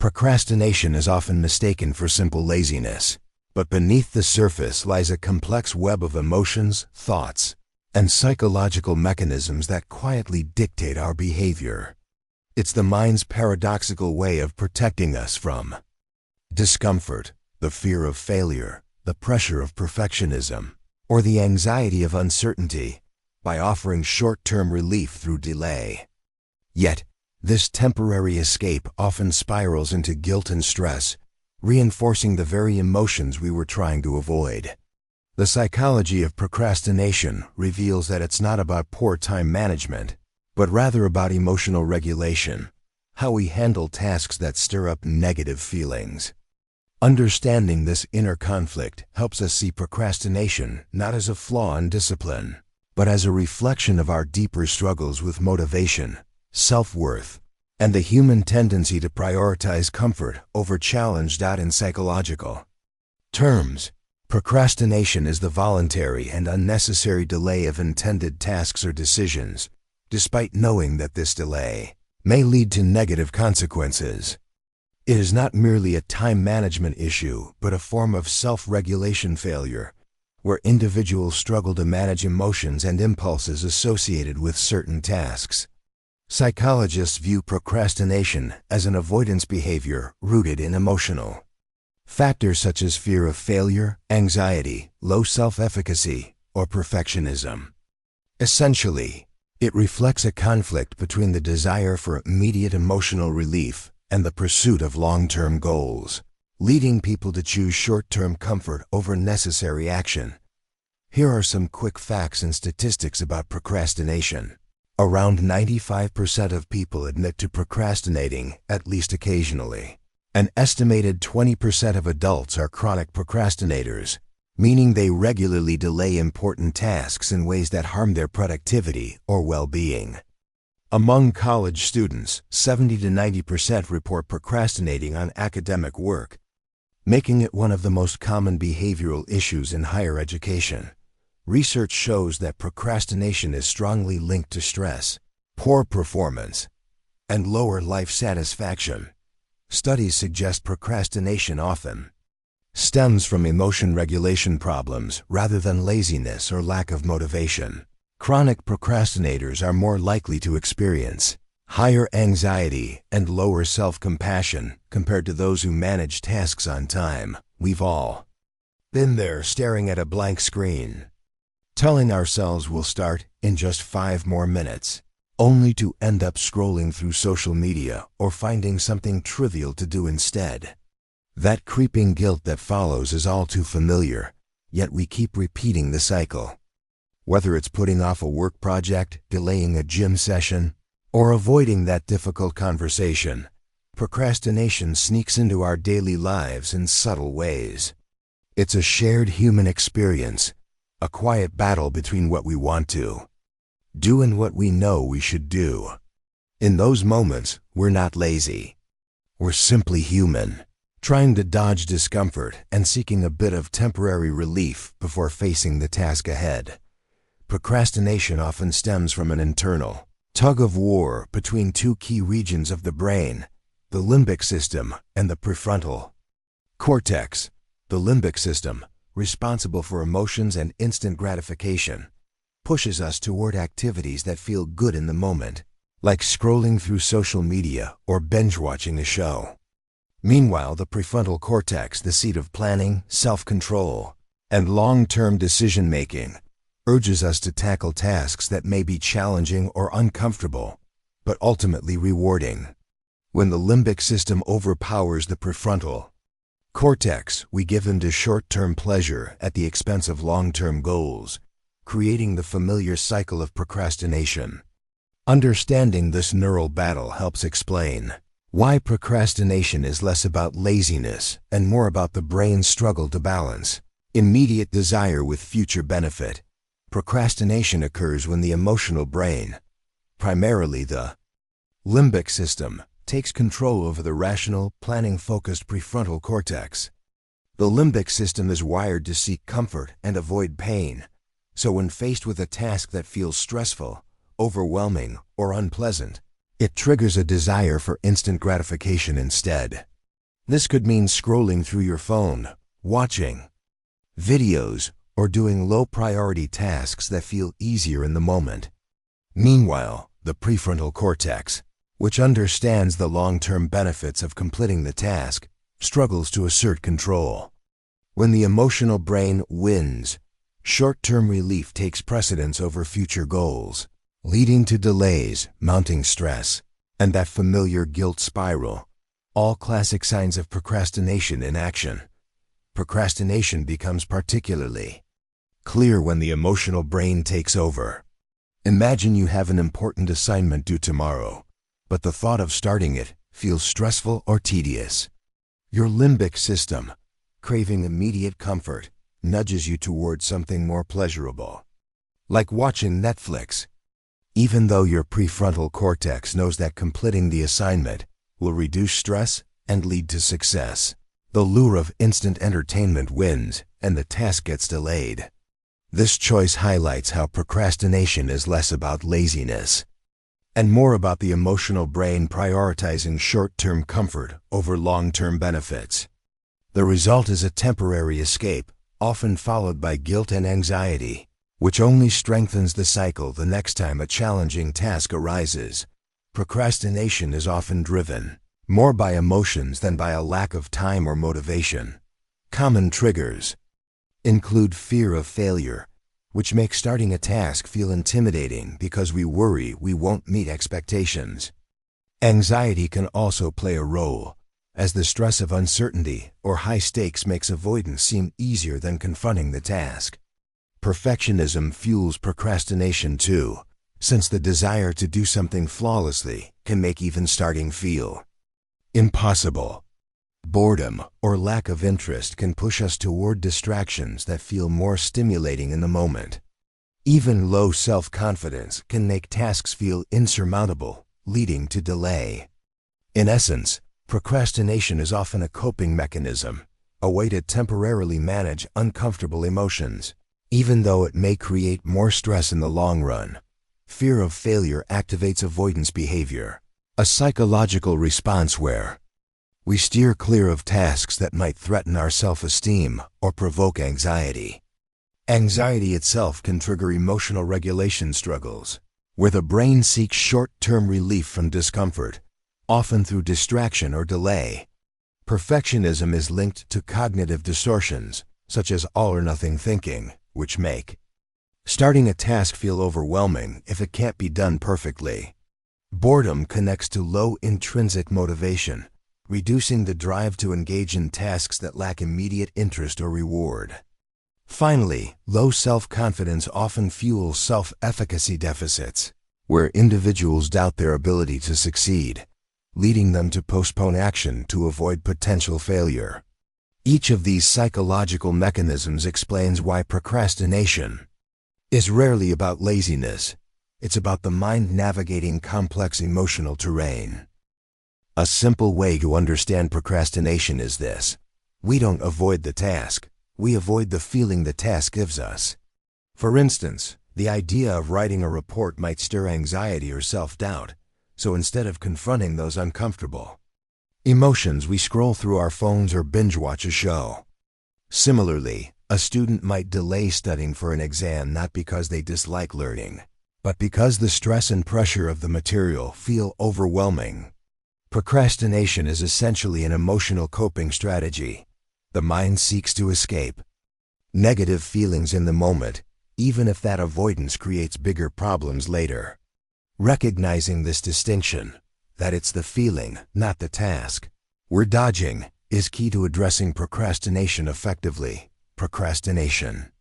Procrastination is often mistaken for simple laziness, but beneath the surface lies a complex web of emotions, thoughts, and psychological mechanisms that quietly dictate our behavior. It's the mind's paradoxical way of protecting us from discomfort, the fear of failure, the pressure of perfectionism, or the anxiety of uncertainty, by offering short-term relief through delay. Yet, this temporary escape often spirals into guilt and stress, reinforcing the very emotions we were trying to avoid. The psychology of procrastination reveals that it's not about poor time management, but rather about emotional regulation, how we handle tasks that stir up negative feelings. Understanding this inner conflict helps us see procrastination not as a flaw in discipline, but as a reflection of our deeper struggles with motivation, self-worth, and the human tendency to prioritize comfort over challenge. In psychological terms, procrastination is the voluntary and unnecessary delay of intended tasks or decisions, despite knowing that this delay may lead to negative consequences. It is not merely a time management issue, but a form of self-regulation failure, where individuals struggle to manage emotions and impulses associated with certain tasks. Psychologists view procrastination as an avoidance behavior rooted in emotional factors such as fear of failure, anxiety, low self-efficacy, or perfectionism. Essentially, it reflects a conflict between the desire for immediate emotional relief and the pursuit of long-term goals, leading people to choose short-term comfort over necessary action. Here are some quick facts and statistics about procrastination. Around 95% of people admit to procrastinating at least occasionally. An estimated 20% of adults are chronic procrastinators, meaning they regularly delay important tasks in ways that harm their productivity or well-being. Among college students, 70 to 90% report procrastinating on academic work, making it one of the most common behavioral issues in higher education. Research shows that procrastination is strongly linked to stress, poor performance, and lower life satisfaction. Studies suggest procrastination often stems from emotion regulation problems rather than laziness or lack of motivation. Chronic procrastinators are more likely to experience higher anxiety and lower self-compassion compared to those who manage tasks on time. We've all been there, staring at a blank screen, telling ourselves we'll start in just 5 more minutes, only to end up scrolling through social media or finding something trivial to do instead. That creeping guilt that follows is all too familiar, yet we keep repeating the cycle. Whether it's putting off a work project, delaying a gym session, or avoiding that difficult conversation, procrastination sneaks into our daily lives in subtle ways. It's a shared human experience, a quiet battle between what we want to do and what we know we should do. In those moments, we're not lazy. We're simply human, trying to dodge discomfort and seeking a bit of temporary relief before facing the task ahead. Procrastination often stems from an internal tug-of-war between 2 key regions of the brain, the limbic system and the prefrontal cortex. The limbic system, responsible for emotions and instant gratification, pushes us toward activities that feel good in the moment, like scrolling through social media or binge-watching a show. Meanwhile, the prefrontal cortex, the seat of planning, self-control, and long-term decision-making, urges us to tackle tasks that may be challenging or uncomfortable, but ultimately rewarding. When the limbic system overpowers the prefrontal cortex, we give in to short-term pleasure at the expense of long-term goals, creating the familiar cycle of procrastination. Understanding this neural battle helps explain why procrastination is less about laziness and more about the brain's struggle to balance immediate desire with future benefit. Procrastination occurs when the emotional brain, primarily the limbic system, takes control over the rational, planning-focused prefrontal cortex. The limbic system is wired to seek comfort and avoid pain, so when faced with a task that feels stressful, overwhelming, or unpleasant, it triggers a desire for instant gratification instead. This could mean scrolling through your phone, watching videos, or doing low-priority tasks that feel easier in the moment. Meanwhile, the prefrontal cortex, which understands the long-term benefits of completing the task, struggles to assert control. When the emotional brain wins, short-term relief takes precedence over future goals, leading to delays, mounting stress, and that familiar guilt spiral, all classic signs of procrastination in action. Procrastination becomes particularly clear when the emotional brain takes over. Imagine you have an important assignment due tomorrow, but the thought of starting it feels stressful or tedious. Your limbic system, craving immediate comfort, nudges you towards something more pleasurable, like watching Netflix. Even though your prefrontal cortex knows that completing the assignment will reduce stress and lead to success, the lure of instant entertainment wins and the task gets delayed. This choice highlights how procrastination is less about laziness and more about the emotional brain prioritizing short-term comfort over long-term benefits. The result is a temporary escape, often followed by guilt and anxiety, which only strengthens the cycle the next time a challenging task arises. Procrastination is often driven more by emotions than by a lack of time or motivation. Common triggers include fear of failure, which makes starting a task feel intimidating because we worry we won't meet expectations. Anxiety can also play a role, as the stress of uncertainty or high stakes makes avoidance seem easier than confronting the task. Perfectionism fuels procrastination too, since the desire to do something flawlessly can make even starting feel impossible. Boredom or lack of interest can push us toward distractions that feel more stimulating in the moment. Even low self-confidence can make tasks feel insurmountable, leading to delay. In essence, procrastination is often a coping mechanism, a way to temporarily manage uncomfortable emotions, even though it may create more stress in the long run. Fear of failure activates avoidance behavior, a psychological response where we steer clear of tasks that might threaten our self-esteem or provoke anxiety. Anxiety itself can trigger emotional regulation struggles, where the brain seeks short-term relief from discomfort, often through distraction or delay. Perfectionism is linked to cognitive distortions, such as all-or-nothing thinking, which make starting a task feel overwhelming if it can't be done perfectly. Boredom connects to low intrinsic motivation, reducing the drive to engage in tasks that lack immediate interest or reward. Finally, low self-confidence often fuels self-efficacy deficits, where individuals doubt their ability to succeed, leading them to postpone action to avoid potential failure. Each of these psychological mechanisms explains why procrastination is rarely about laziness. It's about the mind navigating complex emotional terrain. A simple way to understand procrastination is this: we don't avoid the task, we avoid the feeling the task gives us. For instance, the idea of writing a report might stir anxiety or self-doubt, so instead of confronting those uncomfortable emotions, we scroll through our phones or binge-watch a show. Similarly, a student might delay studying for an exam not because they dislike learning, but because the stress and pressure of the material feel overwhelming. Procrastination is essentially an emotional coping strategy. The mind seeks to escape negative feelings in the moment, even if that avoidance creates bigger problems later. Recognizing this distinction, that it's the feeling, not the task, we're dodging, is key to addressing procrastination effectively. Procrastination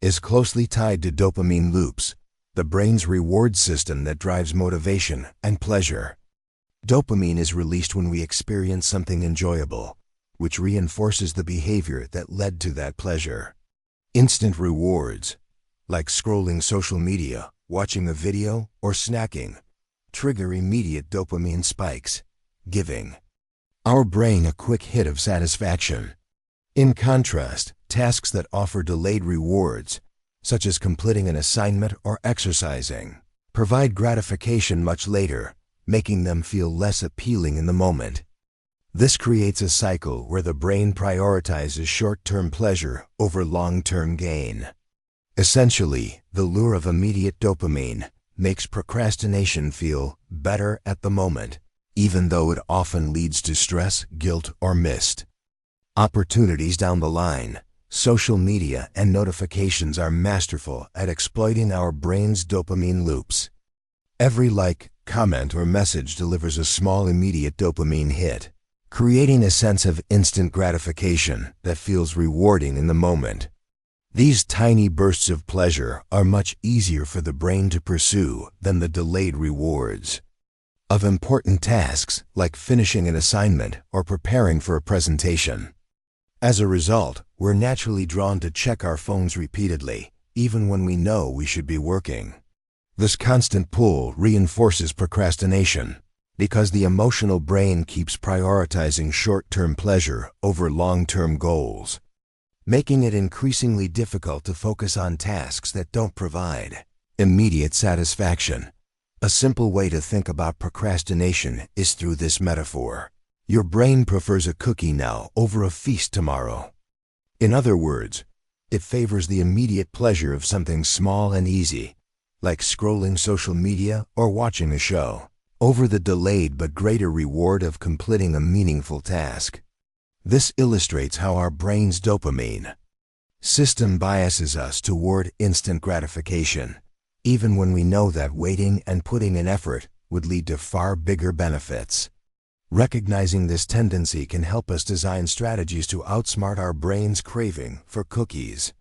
is closely tied to dopamine loops, the brain's reward system that drives motivation and pleasure. Dopamine is released when we experience something enjoyable, which reinforces the behavior that led to that pleasure. Instant rewards, like scrolling social media, watching a video, or snacking, trigger immediate dopamine spikes, giving our brain a quick hit of satisfaction. In contrast, tasks that offer delayed rewards, such as completing an assignment or exercising, provide gratification much later, making them feel less appealing in the moment. This creates a cycle where the brain prioritizes short-term pleasure over long-term gain. Essentially, the lure of immediate dopamine makes procrastination feel better at the moment, even though it often leads to stress, guilt, or missed opportunities down the line. Social media and notifications are masterful at exploiting our brain's dopamine loops. Every like, comment, or message delivers a small immediate dopamine hit, creating a sense of instant gratification that feels rewarding in the moment. These tiny bursts of pleasure are much easier for the brain to pursue than the delayed rewards of important tasks like finishing an assignment or preparing for a presentation. As a result, we're naturally drawn to check our phones repeatedly, even when we know we should be working. This constant pull reinforces procrastination because the emotional brain keeps prioritizing short-term pleasure over long-term goals, making it increasingly difficult to focus on tasks that don't provide immediate satisfaction. A simple way to think about procrastination is through this metaphor. Your brain prefers a cookie now over a feast tomorrow. In other words, it favors the immediate pleasure of something small and easy, like scrolling social media or watching a show, over the delayed but greater reward of completing a meaningful task. This illustrates how our brain's dopamine system biases us toward instant gratification, even when we know that waiting and putting in effort would lead to far bigger benefits. Recognizing this tendency can help us design strategies to outsmart our brain's craving for cookies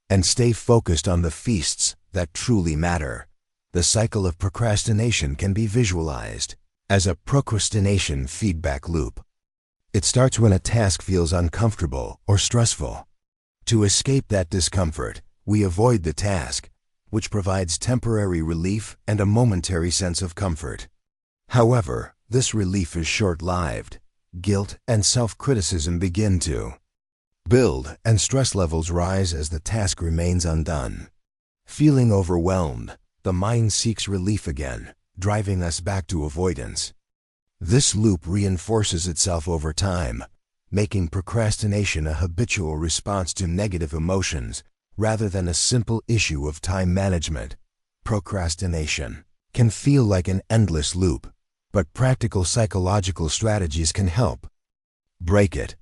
and stay focused on the feasts that truly matter. The cycle of procrastination can be visualized as a procrastination feedback loop. It starts when a task feels uncomfortable or stressful. To escape that discomfort, we avoid the task, which provides temporary relief and a momentary sense of comfort. However, this relief is short-lived. Guilt and self-criticism begin to build, and stress levels rise as the task remains undone. Feeling overwhelmed, the mind seeks relief again, driving us back to avoidance. This loop reinforces itself over time, making procrastination a habitual response to negative emotions rather than a simple issue of time management. Procrastination can feel like an endless loop, but practical psychological strategies can help break it.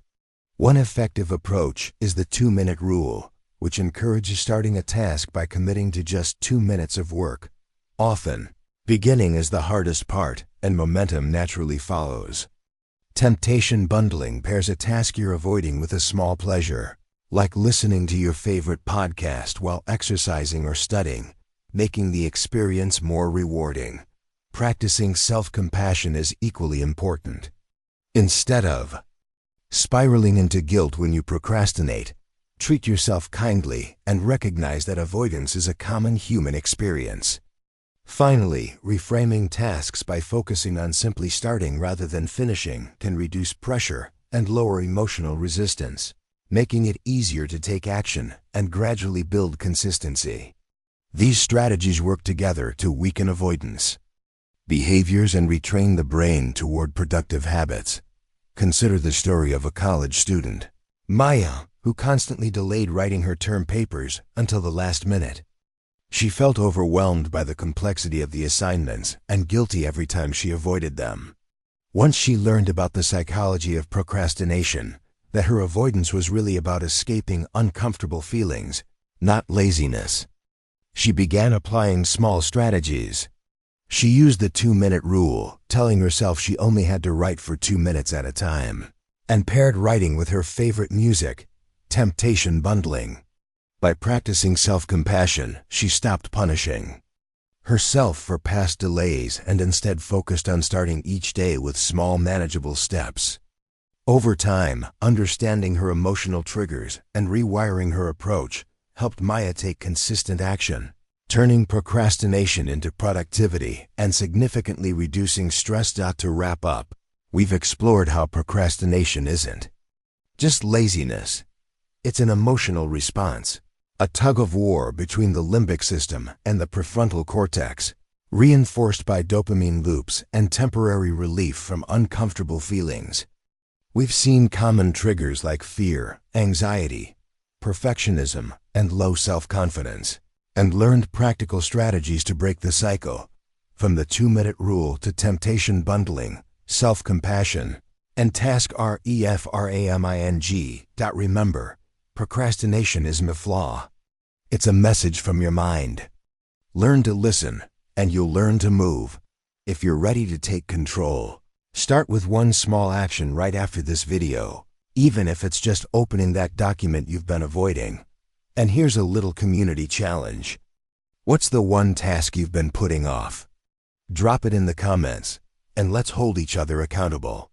One effective approach is the 2-minute rule, which encourages starting a task by committing to just 2 minutes of work. Often, beginning is the hardest part, and momentum naturally follows. Temptation bundling pairs a task you're avoiding with a small pleasure, like listening to your favorite podcast while exercising or studying, making the experience more rewarding. Practicing self-compassion is equally important. Instead of spiraling into guilt when you procrastinate, treat yourself kindly and recognize that avoidance is a common human experience. Finally, reframing tasks by focusing on simply starting rather than finishing can reduce pressure and lower emotional resistance, making it easier to take action and gradually build consistency. These strategies work together to weaken avoidance behaviors and retrain the brain toward productive habits. Consider the story of a college student, Maya, who constantly delayed writing her term papers until the last minute. She felt overwhelmed by the complexity of the assignments and guilty every time she avoided them. Once she learned about the psychology of procrastination, that her avoidance was really about escaping uncomfortable feelings, not laziness, she began applying small strategies. She used the 2-minute rule, telling herself she only had to write for 2 minutes at a time, and paired writing with her favorite music, temptation bundling. By practicing self-compassion, she stopped punishing herself for past delays and instead focused on starting each day with small, manageable steps. Over time, understanding her emotional triggers and rewiring her approach helped Maya take consistent action, turning procrastination into productivity and significantly reducing stress. To wrap up, we've explored how procrastination isn't just laziness. It's an emotional response, a tug-of-war between the limbic system and the prefrontal cortex, reinforced by dopamine loops and temporary relief from uncomfortable feelings. We've seen common triggers like fear, anxiety, perfectionism, and low self-confidence, and learned practical strategies to break the cycle, from the 2-minute rule to temptation bundling, self-compassion, and task reframing. Remember, procrastination isn't a flaw. It's a message from your mind. Learn to listen, and you'll learn to move. If you're ready to take control, start with one small action right after this video, even if it's just opening that document you've been avoiding. And here's a little community challenge. What's the one task you've been putting off? Drop it in the comments, and let's hold each other accountable.